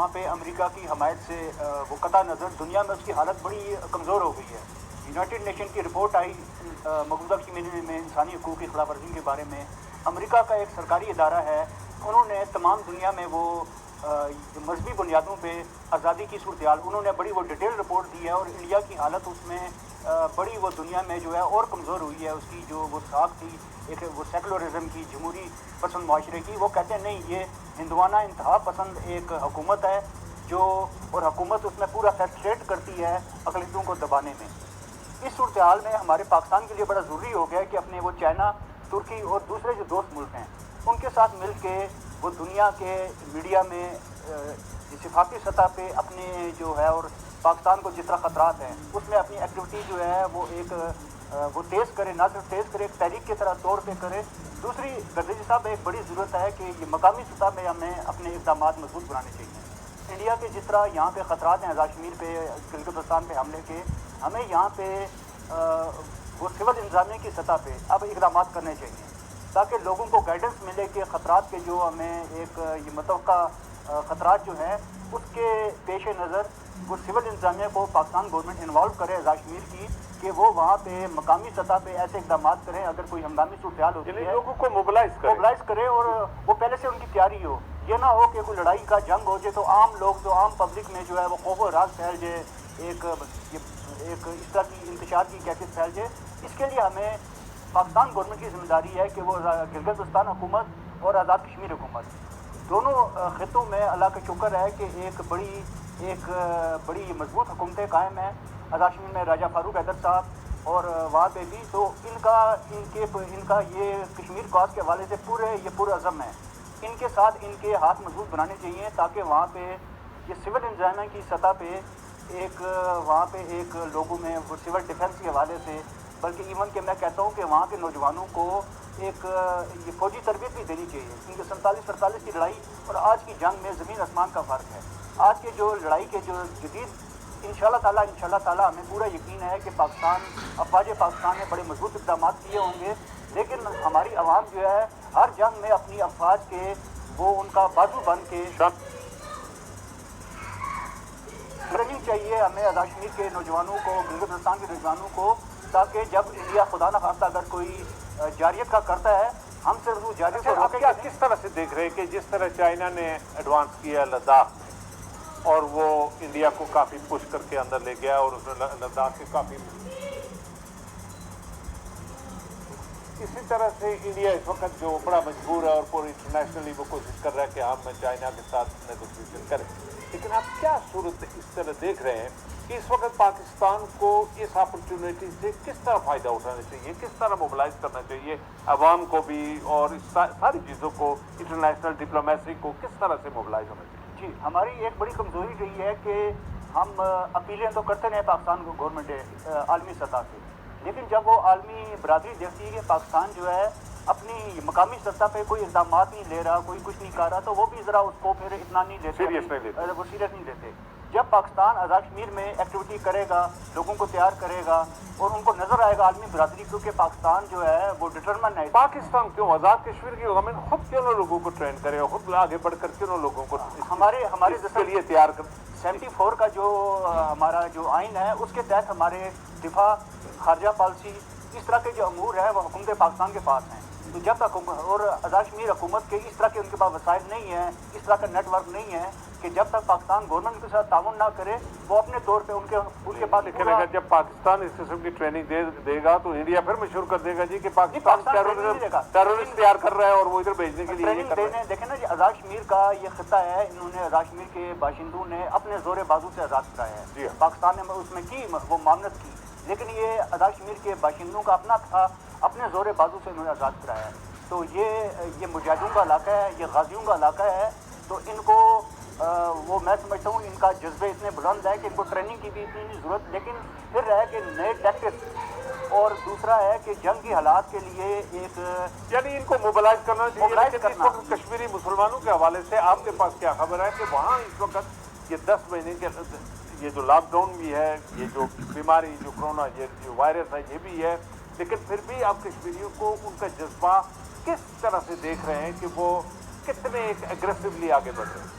وہاں پہ امریکہ کی حمایت سے وہ قطع نظر دنیا میں اس کی حالت بڑی کمزور ہو گئی ہے. یونائٹڈ نیشن کی رپورٹ آئی مقبوضہ کشمیر میں انسانی حقوق کی خلاف ورزی کے بارے میں. امریکہ کا ایک سرکاری ادارہ ہے, انہوں نے تمام دنیا میں وہ مذہبی بنیادوں پہ آزادی کی صورتحال انہوں نے بڑی وہ ڈیٹیل رپورٹ دی ہے, اور انڈیا کی حالت اس میں بڑی وہ دنیا میں جو ہے اور کمزور ہوئی ہے. اس کی جو وہ ساکھ تھی ایک وہ سیکولرزم کی, جمہوری پسند معاشرے کی, وہ کہتے ہیں نہیں یہ ہندوانہ انتہا پسند ایک حکومت ہے جو, اور حکومت اس میں پورا فرسٹریٹ کرتی ہے اقلیتوں کو دبانے میں. اس صورتحال میں ہمارے پاکستان کے لیے بڑا ضروری ہو گیا کہ اپنے وہ چائنا, ترکی اور دوسرے جو دوست ملک ہیں ان کے ساتھ مل کے وہ دنیا کے میڈیا میں صفاتی سطح پہ اپنے جو ہے, اور پاکستان کو جس طرح خطرات ہیں اس میں اپنی ایکٹیویٹی جو ہے وہ ایک وہ تیز کرے, نہ صرف تیز کرے ایک تحریک کی طرح طور پہ کرے. دوسری گردیجی صاحب ایک بڑی ضرورت ہے کہ یہ مقامی سطح پہ ہمیں اپنے اقدامات مضبوط بنانے چاہیے. انڈیا کے جس طرح یہاں پہ خطرات ہیں آزاد کشمیر پہ, گلگت بلتستان پہ حملے کے, ہمیں یہاں پہ وہ سول انتظامیہ کی سطح پہ اب اقدامات کرنے چاہیے تاکہ لوگوں کو گائیڈنس ملے کہ خطرات کے جو ہمیں ایک یہ متوقع خطرات جو ہیں اس کے پیش نظر وہ سول انتظامیہ کو پاکستان گورنمنٹ انوالو کرے آزاد کشمیر کی, کہ وہ وہاں پہ مقامی سطح پہ ایسے اقدامات کریں اگر کوئی ہنگامی صورتحال ہوتی ہے لوگوں کو موبلائز کرے, اور وہ پہلے سے ان کی تیاری ہو. یہ نہ ہو کہ کوئی لڑائی کا جنگ ہو جائے تو عام لوگ جو عام پبلک میں جو ہے وہ خوف و راز پھیل جائے, ایک اس طرح کی انتشار کی کیفیت پھیل جائے. اس کے لیے ہمیں پاکستان گورنمنٹ کی ذمہ داری ہے کہ وہ گلگت بلتستان حکومت اور آزاد کشمیر حکومت دونوں خطوں میں اللہ کا شکر ہے کہ ایک بڑی مضبوط حکومتیں قائم ہیں. آزاد کشمیر میں راجہ فاروق حیدر صاحب اور وہاں پہ بھی تو ان کا یہ کشمیر کاز کے حوالے سے پورے عزم ہے. ان کے ساتھ ان کے ہاتھ مضبوط بنانے چاہیے تاکہ وہاں پہ یہ سول انتظامیہ کی سطح پہ وہاں پہ ایک لوگوں میں سول ڈیفنس کے حوالے سے, بلکہ ایون کہ میں کہتا ہوں کہ وہاں کے نوجوانوں کو ایک یہ فوجی تربیت بھی دینی چاہیے, کیونکہ 47-48 کی لڑائی اور آج کی جنگ میں زمین آسمان کا فرق ہے. آج کے جو لڑائی کے جو جدید انشاءاللہ تعالی ہمیں پورا یقین ہے کہ افواج پاکستان نے بڑے مضبوط اقدامات کیے ہوں گے, لیکن ہماری عوام جو ہے ہر جنگ میں اپنی افواج کے وہ ان کا بازو بن کے ٹریننگ چاہیے ہمیں آزاد کشمیر کے نوجوانوں کو, گلگت بلتستان کے نوجوانوں کو, تاکہ جب انڈیا خدا نہ خواستہ اگر کوئی جاریت کا کرتا ہے ہم صرف وہ جاریت کو آپ کیا کس طرح سے دیکھ رہے ہیں کہ جس طرح چائنا نے ایڈوانس کیا لداخ اور وہ انڈیا کو کافی پش کر کے اندر لے گیا اور اس نے لداخ کے کافی, اسی طرح سے انڈیا اس وقت جو بڑا مجبور ہے اور پوری انٹرنیشنلی وہ کوشش کر رہا ہے کہ ہم چائنا کے ساتھ نیگوشیشن کریں, لیکن آپ کیا صورت اس طرح دیکھ رہے ہیں کہ اس وقت پاکستان کو اس اپرچونیٹی سے کس طرح فائدہ اٹھانا چاہیے, کس طرح موبلائز کرنا چاہیے عوام کو بھی, اور اس ساری چیزوں کو انٹرنیشنل ڈپلومیسی کو کس طرح سے موبلائز ہونا چاہیے؟ جی, ہماری ایک بڑی کمزوری رہی ہے کہ ہم اپیلیں تو کرتے رہے پاکستان کو گورنمنٹ عالمی سطح سے, لیکن جب وہ عالمی برادری دیکھتی ہے کہ پاکستان جو ہے اپنی مقامی سطح پہ کوئی اقدامات نہیں لے رہا, کوئی کچھ نہیں کر رہا, تو وہ بھی ذرا اس کو پھر اتنا نہیں لیتے, وہ سیریس نہیں لیتے. جب پاکستان آزاد کشمیر میں ایکٹیویٹی کرے گا, لوگوں کو تیار کرے گا اور ان کو نظر آئے گا عالمی برادری, کیونکہ پاکستان جو ہے وہ ڈٹرمن ہے. پاکستان کیوں آزاد کشمیر کی گورنمنٹ خود کیوں نہ لوگوں کو ٹرین کرے, خود آگے بڑھ کر کیوں نہ لوگوں کو ہمارے اس کے لیے تیار کر. 74 کا جو ہمارا جو آئین ہے اس کے تحت ہمارے دفاع, خارجہ پالیسی, اس طرح کے جو امور ہیں وہ حکومت پاکستان کے پاس ہیں. تو جب تک اور آزاد کشمیر حکومت کے اس طرح کے ان کے پاس وسائل نہیں ہیں, اس طرح کا نیٹ ورک نہیں ہے کہ جب تک پاکستان گورنمنٹ کے ساتھ تعاون نہ کرے وہ اپنے طور پہ ان کے پاس لکھے گا. جب پاکستان اس قسم کی ٹریننگ دے گا تو انڈیا پھر مشہور کر دے گا جی کہ پاکستان ٹیرورسٹ تیار کر رہا ہے اور وہ ادھر بھیجنے کے لیے دیکھیں نا جی, آزاد کشمیر کا یہ خطہ ہے, انہوں نے آزاد کشمیر کے باشندوں نے اپنے زور بازو سے آزاد کرایا ہے. پاکستان نے اس میں کی وہ معاونت کی, لیکن یہ آزاد کشمیر کے باشندوں کا اپنا تھا, اپنے زور بازو سے انہوں نے آزاد کرایا ہے. تو یہ مجاہدوں کا علاقہ ہے, یہ غازیوں کا علاقہ ہے, تو ان کو وہ میں سمجھتا ہوں ان کا جذبے اتنے بلند ہے کہ ان کو ٹریننگ کی بھی اتنی نہیں ضرورت, لیکن پھر ہے کہ نئے ٹیکٹکس, اور دوسرا ہے کہ جنگ کی حالات کے لیے ایک یعنی ان کو موبلائز کرنا چاہیے. اس وقت کشمیری مسلمانوں کے حوالے سے آپ کے پاس کیا خبر ہے کہ وہاں اس وقت یہ 10 مہینے کے یہ جو لاک ڈاؤن بھی ہے, یہ جو بیماری جو کرونا یہ جو وائرس ہے یہ بھی ہے, لیکن پھر بھی آپ کشمیریوں کو ان کا جذبہ کس طرح سے دیکھ رہے ہیں کہ وہ کتنے ایک ایگریسولی آگے بڑھ رہے ہیں؟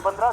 15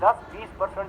10-20%,